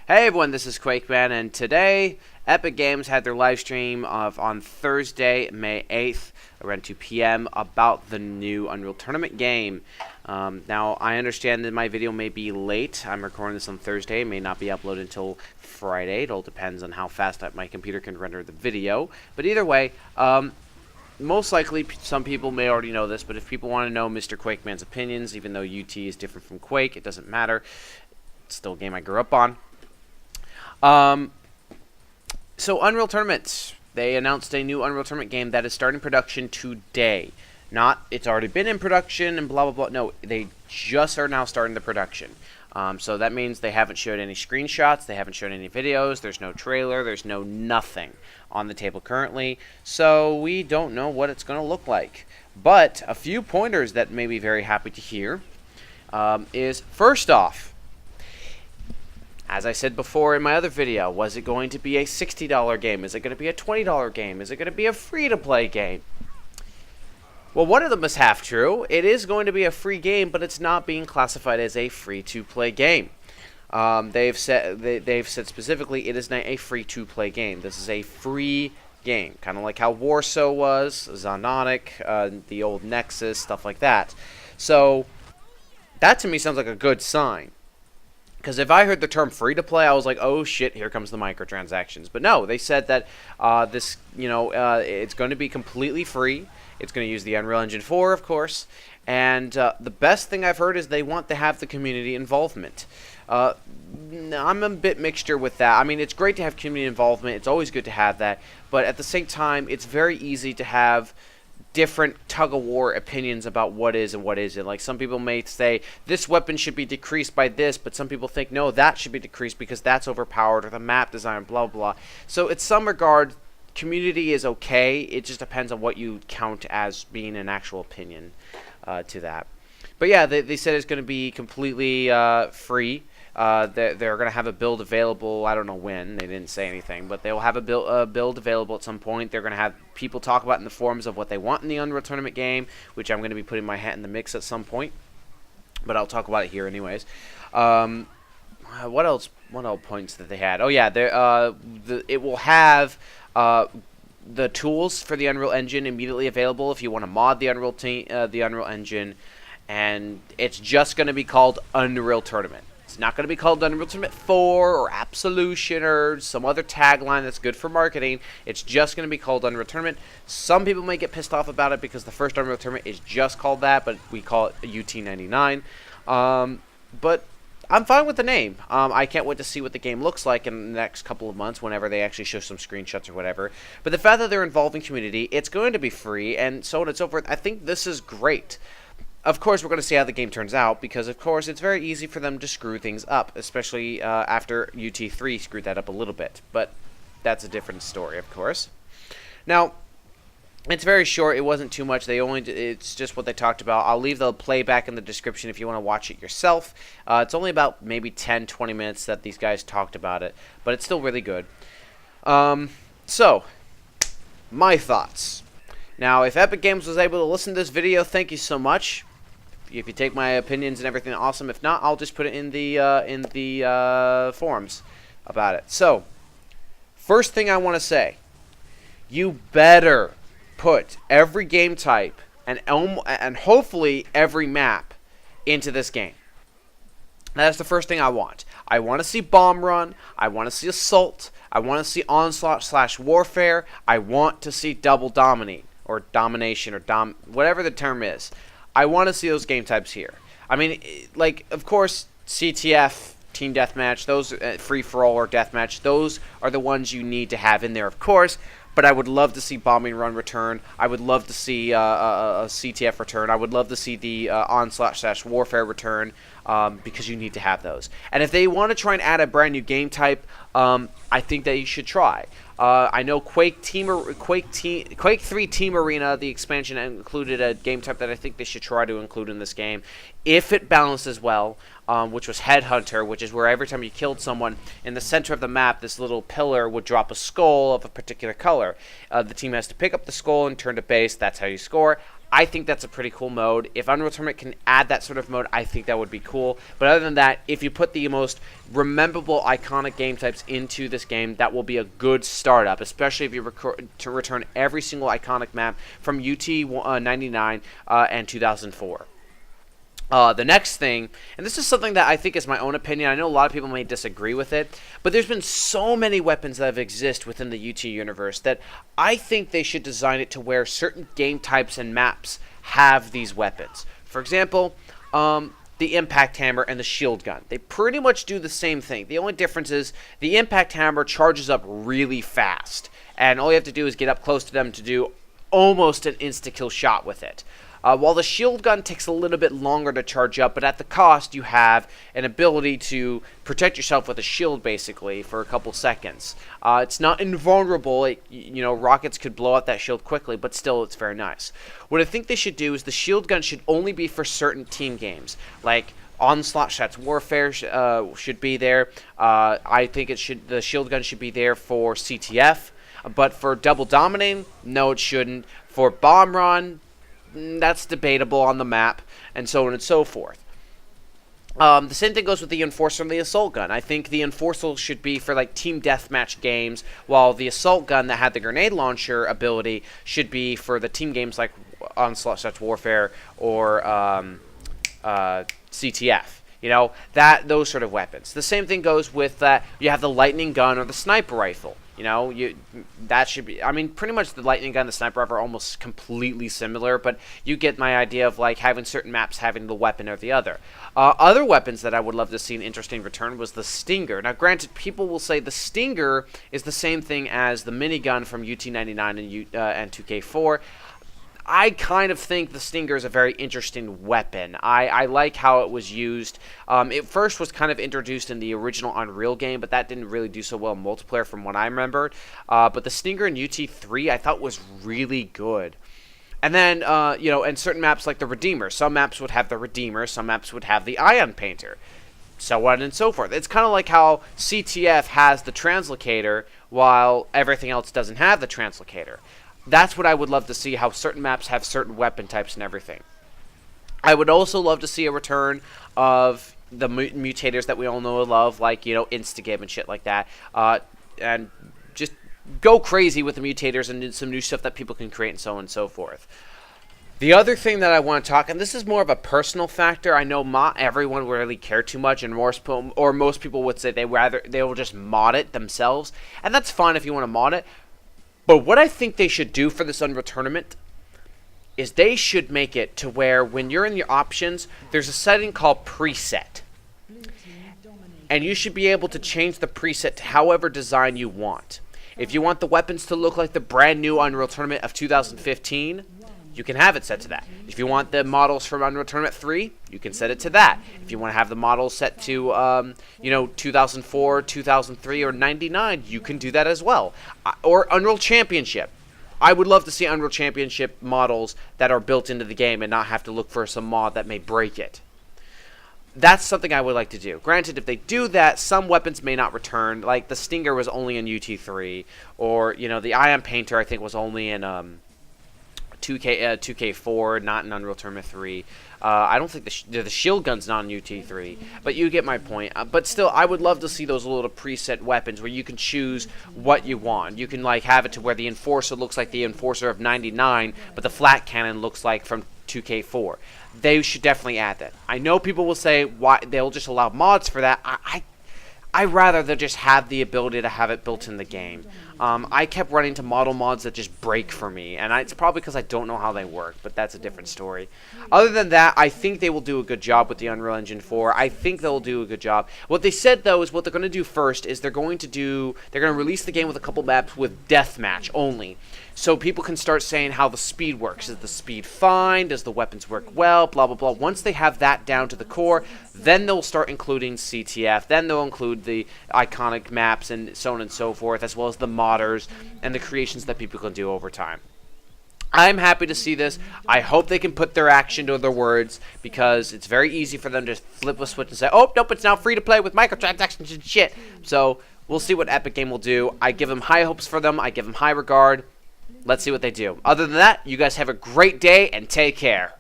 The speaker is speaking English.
Hey everyone, this is QuakeMan, and today Epic Games had their live stream on Thursday, May 8th, around 2 p.m. about the new Unreal Tournament game. Now, I understand that my video may be late. I'm recording this on Thursday. It may not be uploaded until Friday. It all depends on how fast my computer can render the video. But either way, most likely some people may already know this, but if people want to know Mr. QuakeMan's opinions, even though UT is different from Quake, it doesn't matter. It's still a game I grew up on. So Unreal Tournament, they announced a new Unreal Tournament game that is starting production today. Not, it's already been in production and blah, blah, blah. No, they just are now starting the production. So that means they haven't showed any screenshots, they haven't shown any videos, there's no trailer, there's no nothing on the table currently. So we don't know what it's going to look like. But a few pointers that may be very happy to hear is, first off, as I said before in my other video, was it going to be a $60 game? Is it going to be a $20 game? Is it going to be a free-to-play game? Well, one of them is half true. It is going to be a free game, but it's not being classified as a free-to-play game. They've said specifically it is not a free-to-play game. This is a free game, kind of like how Warsaw was, Zonotic, the old Nexus, stuff like that. So that to me sounds like a good sign. Because if I heard the term free-to-play, I was like, oh shit, here comes the microtransactions. But no, they said that it's going to be completely free. It's going to use the Unreal Engine 4, of course. And the best thing I've heard is they want to have the community involvement. I'm a bit mixture with that. I mean, it's great to have community involvement. It's always good to have that. But at the same time, it's very easy to have different tug-of-war opinions about what is and what isn't. Like, some people may say, this weapon should be decreased by this, but some people think, no, that should be decreased because that's overpowered, or the map design, blah, blah. So, in some regard, community is okay. It just depends on what you count as being an actual opinion to that. But yeah, they said it's going to be completely free. They're going to have a build available. I don't know when. They didn't say anything, but they will have a build available at some point. They're going to have people talk about in the forums of what they want in the Unreal Tournament game, which I'm going to be putting my hat in the mix at some point. But I'll talk about it here anyways. What else? What else points that they had? Oh yeah, it will have the tools for the Unreal Engine immediately available if you want to mod the Unreal Engine, and it's just going to be called Unreal Tournament. It's not going to be called Unreal Tournament 4 or Absolution or some other tagline that's good for marketing. It's just going to be called Unreal Tournament. Some people may get pissed off about it because the first Unreal Tournament is just called that, but we call it UT99. But I'm fine with the name. I can't wait to see what the game looks like in the next couple of months whenever they actually show some screenshots or whatever. But the fact that they're involving community, it's going to be free, and so on and so forth, I think this is great. Of course, we're going to see how the game turns out, because, of course, it's very easy for them to screw things up, especially after UT3 screwed that up a little bit. But that's a different story, of course. Now, it's very short. It wasn't too much. It's just what they talked about. I'll leave the playback in the description if you want to watch it yourself. It's only about maybe 10-20 minutes that these guys talked about it, but it's still really good. So, my thoughts. Now, if Epic Games was able to listen to this video, thank you so much. If you take my opinions and everything, awesome. If not, I'll just put it in the forums about it. So, first thing I want to say, you better put every game type and hopefully every map into this game. That's the first thing I want. I want to see Bomb Run. I want to see Assault. I want to see Onslaught/Warfare. I want to see Double Dominate, or Domination, or whatever the term is. I want to see those game types here. I mean, like, of course, CTF, Team Deathmatch, those Free-for-all or Deathmatch, those are the ones you need to have in there, of course. But I would love to see Bombing Run return. I would love to see a CTF return. I would love to see the Onslaught/Warfare return, because you need to have those. And if they want to try and add a brand new game type, I think that you should try. I know Quake 3 Team Arena, the expansion, included a game type that I think they should try to include in this game, if it balances well, which was Headhunter, which is where every time you killed someone, in the center of the map, this little pillar would drop a skull of a particular color. The team has to pick up the skull and turn to base. That's how you score. I think that's a pretty cool mode. If Unreal Tournament can add that sort of mode, I think that would be cool. But other than that, if you put the most rememberable, iconic game types into this game, that will be a good startup, especially if you return every single iconic map from UT 99 and 2004. The next thing, and this is something that I think is my own opinion. I know a lot of people may disagree with it, but there's been so many weapons that have exist within the UT universe that I think they should design it to where certain game types and maps have these weapons. For example, the impact hammer and the shield gun. They pretty much do the same thing. The only difference is the impact hammer charges up really fast, and all you have to do is get up close to them to do almost an insta-kill shot with it. While the shield gun takes a little bit longer to charge up, but at the cost you have an ability to protect yourself with a shield basically for a couple seconds. It's not invulnerable. Rockets could blow out that shield quickly, but still it's very nice. What I think they should do is the shield gun should only be for certain team games, like Onslaught / Warfare should be there. I think the shield gun should be there for CTF, but for Double Dominating, no, it shouldn't. For Bomb Run, that's debatable on the map, and so on and so forth. The same thing goes with the Enforcer and the Assault Gun. I think the Enforcer should be for like team deathmatch games, while the Assault Gun that had the grenade launcher ability should be for the team games like Onslaught / Warfare or CTF. Those sort of weapons. The same thing goes with you have the Lightning Gun or the Sniper Rifle. That should be, pretty much the Lightning Gun and the Sniper Rifle are almost completely similar, but you get my idea of like having certain maps having the weapon or the other. Other weapons that I would love to see an interesting return was the Stinger. Now granted, people will say the Stinger is the same thing as the minigun from UT99 and 2K4. I kind of think the Stinger is a very interesting weapon. I like how it was used. It first was kind of introduced in the original Unreal game, but that didn't really do so well in multiplayer from what I remembered. But the Stinger in UT3 I thought was really good. And then, and certain maps like the Redeemer. Some maps would have the Redeemer, some maps would have the Ion Painter, so on and so forth. It's kind of like how CTF has the Translocator, while everything else doesn't have the Translocator. That's what I would love to see, how certain maps have certain weapon types and everything. I would also love to see a return of the mutators that we all know and love, like, Instagame and shit like that. And just go crazy with the mutators and some new stuff that people can create and so on and so forth. The other thing that I want to talk, and this is more of a personal factor, I know not everyone will really care too much, and most people would say they will just mod it themselves, and that's fine if you want to mod it. But what I think they should do for this Unreal Tournament is they should make it to where when you're in your options, there's a setting called preset. And you should be able to change the preset to however design you want. If you want the weapons to look like the brand new Unreal Tournament of 2015, you can have it set to that. If you want the models from Unreal Tournament 3, you can set it to that. If you want to have the models set to, 2004, 2003, or 99, you can do that as well. Or Unreal Championship. I would love to see Unreal Championship models that are built into the game and not have to look for some mod that may break it. That's something I would like to do. Granted, if they do that, some weapons may not return. Like the Stinger was only in UT3, or the Ion Painter I think was only in 2K4, not in Unreal Tournament 3. I don't think the shield gun's not in UT3, but you get my point. But still, I would love to see those little preset weapons where you can choose what you want. You can have it to where the Enforcer looks like the Enforcer of 99, but the flat cannon looks like from 2K4. They should definitely add that. I know people will say why they'll just allow mods for that. I rather they just have the ability to have it built in the game. I kept running into model mods that just break for me, and it's probably because I don't know how they work, but that's a different story. Other than that, I think they will do a good job with the Unreal Engine 4. I think they'll do a good job. What they said, though, is what they're going to do first is they're going to release the game with a couple maps with deathmatch only. So people can start saying how the speed works. Is the speed fine? Does the weapons work well? Blah, blah, blah. Once they have that down to the core, then they'll start including CTF. Then they'll include the iconic maps and so on and so forth, as well as the modders and the creations that people can do over time. I'm happy to see this. I hope they can put their action to their words, because it's very easy for them to flip a switch and say, oh, nope, it's now free to play with microtransactions and shit. So we'll see what Epic Game will do. I give them high hopes for them. I give them high regard. Let's see what they do. Other than that, you guys have a great day and take care.